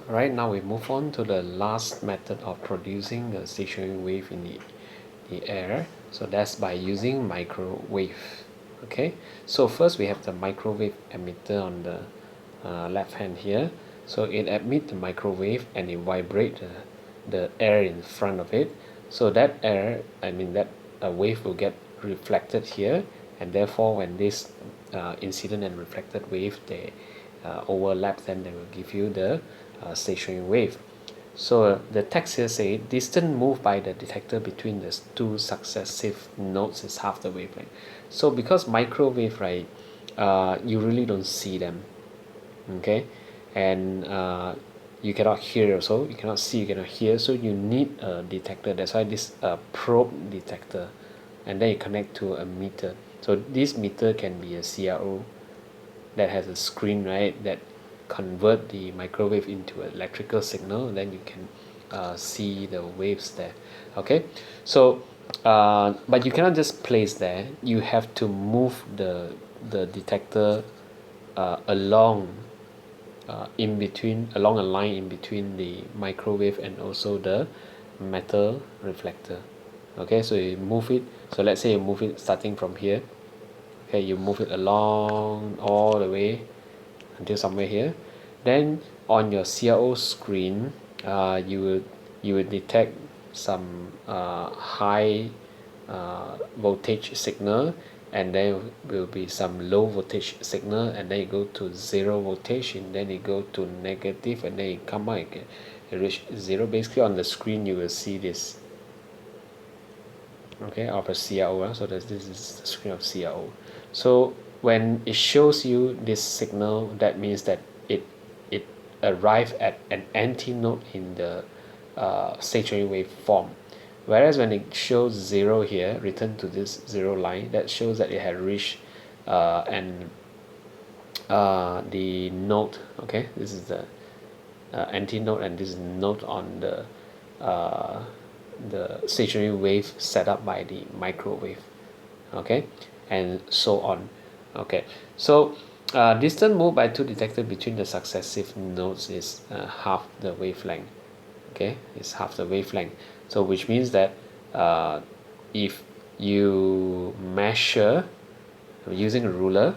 Right now we move on to the last method of producing the stationary wave in the air. So that's by using microwave. Okay, so first we have the microwave emitter on the left hand here. So it emits the microwave and it vibrates the air in front of it. So that air, that wave will get reflected here, and therefore when this incident and reflected wave they overlap, then they will give you the stationary wave. So the text here say distance moved by the detector between the two successive nodes is half the wavelength. So because microwave, right, you really don't see them, okay, and you cannot hear also, you cannot see, you cannot hear, so you need a detector. That's why this probe detector, and then you connect to a meter. So this meter can be a CRO that has a screen, right, that convert the microwave into an electrical signal, and then you can see the waves there. Okay, so but you cannot just place there, you have to move the detector along in between, along a line in between the microwave and also the metal reflector. Okay, so you move it, so let's say you move it starting from here. Okay, you move it along all the way until somewhere here. Then on your CRO screen, you will detect some high voltage signal, and then will be some low voltage signal, and then you go to zero voltage, and then you go to negative, and then you come out again, you reach zero. Basically on the screen you will see this, okay, of a CRO. So this is the screen of CRO. So when it shows you this signal, that means that it arrived at an antinode in the stationary wave form. Whereas when it shows zero here, return to this zero line, that shows that it had reached and the node. Okay, this is the antinode, and this is node on the stationary wave set up by the microwave. Okay, and so on. Okay, so distance moved by two detectors between the successive nodes is half the wavelength. Okay, it's half the wavelength. So which means that if you measure using a ruler,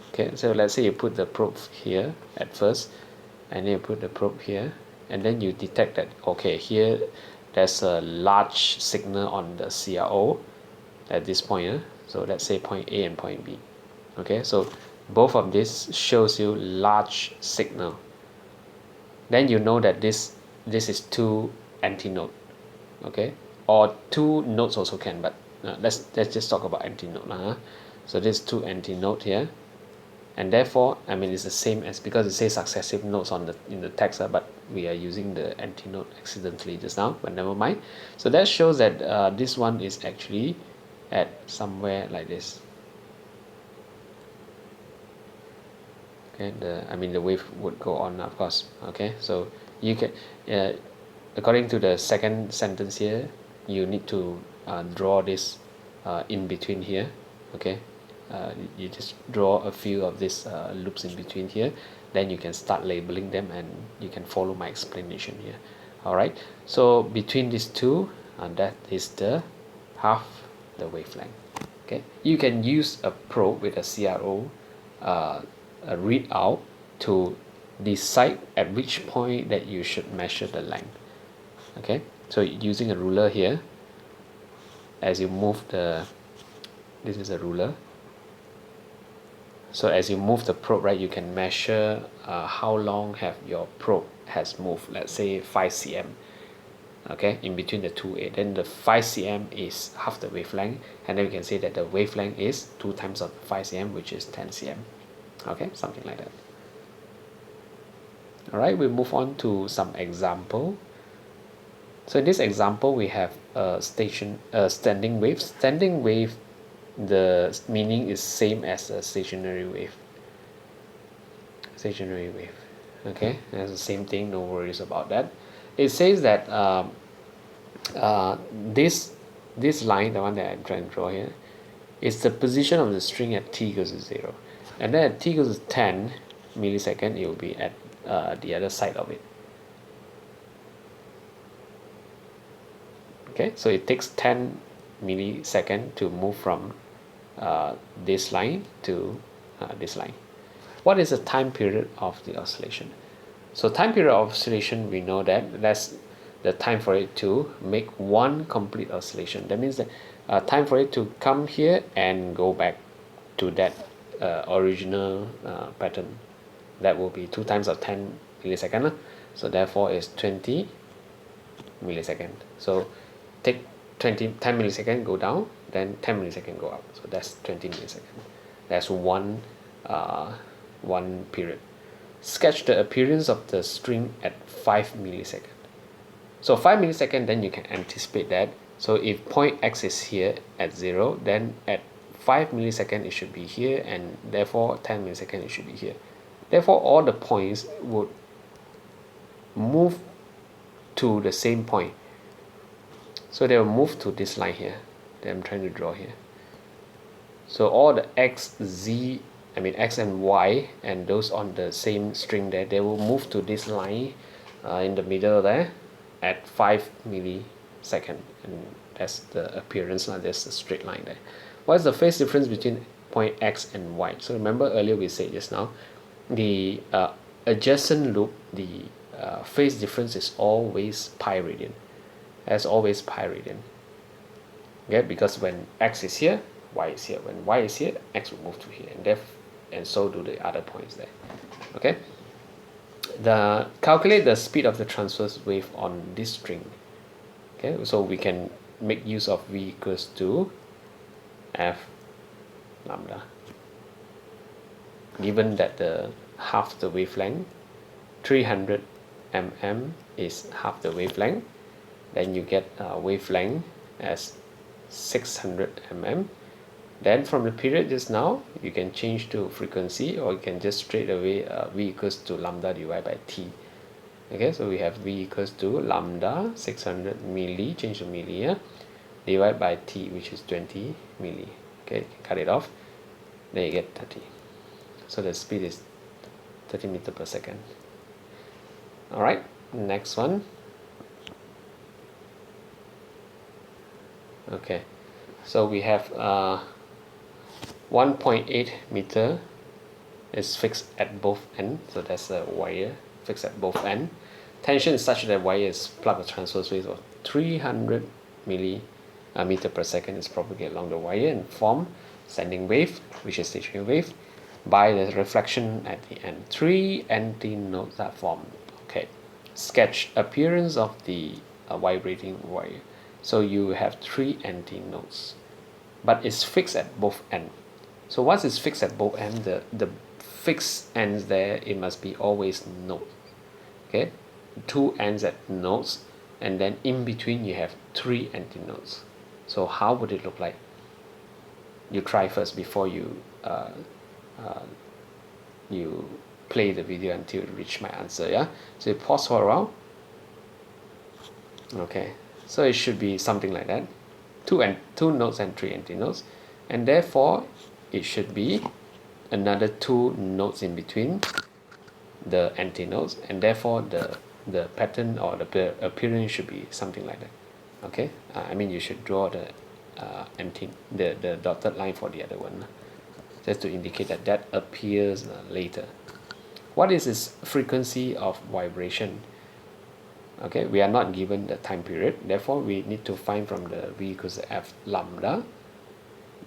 okay, so let's say you put the probe here at first, and then you put the probe here, and then you detect that, okay, here there's a large signal on the CRO at this point. So let's say point A and point B. Okay, so both of this shows you large signal. Then you know that this is two antinode. Okay, or two nodes also can, but let's just talk about antinode. So this two antinode here, and therefore it's the same as, because it says successive nodes on the in the text, but we are using the antinode accidentally just now, but never mind. So that shows that this one is actually at somewhere like this. Okay, the wave would go on, of course. Okay, so you can according to the second sentence here, you need to draw this in between here. Okay, you just draw a few of these loops in between here, then you can start labeling them, and you can follow my explanation here. All right, so between these two, that is the half the wavelength. Okay, you can use a probe with a CRO readout to decide at which point that you should measure the length. Okay, so using a ruler here, as you move this is a ruler, so as you move the probe, right, you can measure how long have your probe has moved. Let's say 5 cm. Okay, in between the two A, then the 5 cm is half the wavelength, and then we can say that the wavelength is 2 times of 5 cm, which is 10 cm. Okay, something like that. All right, we move on to some example. So in this example, we have a standing wave. Standing wave, the meaning is same as a stationary wave. Stationary wave. Okay, that's the same thing. No worries about that. It says that this line, the one that I'm trying to draw here, is the position of the string at t equals to 0, and then at t equals to 10 millisecond, it will be at the other side of it. Okay, so it takes 10 milliseconds to move from this line to this line. What is the time period of the oscillation? So time period of oscillation, we know that that's the time for it to make one complete oscillation. That means that time for it to come here and go back to that original pattern. That will be 2 times of 10 millisecond. So therefore it's 20 millisecond. So take 10 millisecond go down, then 10 millisecond go up. So that's 20 millisecond. That's one period. Sketch the appearance of the string at 5 millisecond. So 5 millisecond, then you can anticipate that. So if point X is here at 0, then at 5 millisecond it should be here, and therefore 10 millisecond it should be here. Therefore all the points would move to the same point. So they will move to this line here that I'm trying to draw here. So all the X and Y, and those on the same string there, they will move to this line in the middle there at 5 millisecond, and that's the appearance. There's a straight line there. What is the phase difference between point X and Y? So remember earlier we said just now, the adjacent loop, the phase difference is always pi radian. As always pi radian. Okay, because when X is here, Y is here. When Y is here, X will move to here, and so do the other points there. Okay. Calculate the speed of the transverse wave on this string. Okay, so we can make use of V equals to F lambda. Given that the half the wavelength, 300 mm is half the wavelength, then you get a wavelength as 600 mm. Then from the period just now, you can change to frequency, or you can just straight away V equals to lambda divided by T. Okay, so we have V equals to lambda 600 milli, change to milli here, divided by T, which is 20 milli. Okay, cut it off, then you get 30. So the speed is 30 meters per second. Alright, next one. Okay, so we have 1.8 meter is fixed at both ends, so that's a wire fixed at both ends. Tension is such that wire is plugged with transverse wave of 300 millimeter per second is propagated along the wire and form standing wave, which is stationary wave, by the reflection at the end. 3 antinodes are formed. Okay, sketch appearance of the vibrating wire. So you have 3 antinodes, but it's fixed at both ends. So once it's fixed at both ends, the fixed ends there, it must be always node. Okay, 2 ends at nodes, and then in between you have 3 antinodes. So how would it look like? You try first before you play the video until you reach my answer. Yeah, so you pause for a while. Okay, so it should be something like that, 2 nodes and 3 antinodes, and therefore it should be another 2 nodes in between the antinodes, and therefore the pattern or the appearance should be something like that. Okay, I mean you should draw the the dotted line for the other one, just to indicate that appears later. What is its frequency of vibration? Okay, we are not given the time period, therefore we need to find from the V equals to F lambda.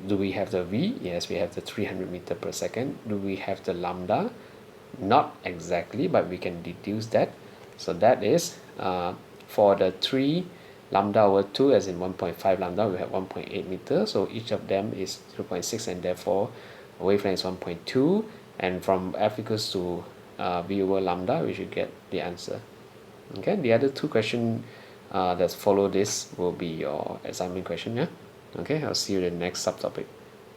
Do we have the V? Yes, we have the 300 meter per second. Do we have the lambda? Not exactly, but we can deduce that. So that is for the 3 lambda over 2, as in 1.5 lambda, we have 1.8 meters. So each of them is 0.6, and therefore wavelength is 1.2. And from F equals to V over lambda, we should get the answer. Okay, the other 2 questions that follow this will be your assignment question. Yeah. Okay, I'll see you in the next subtopic.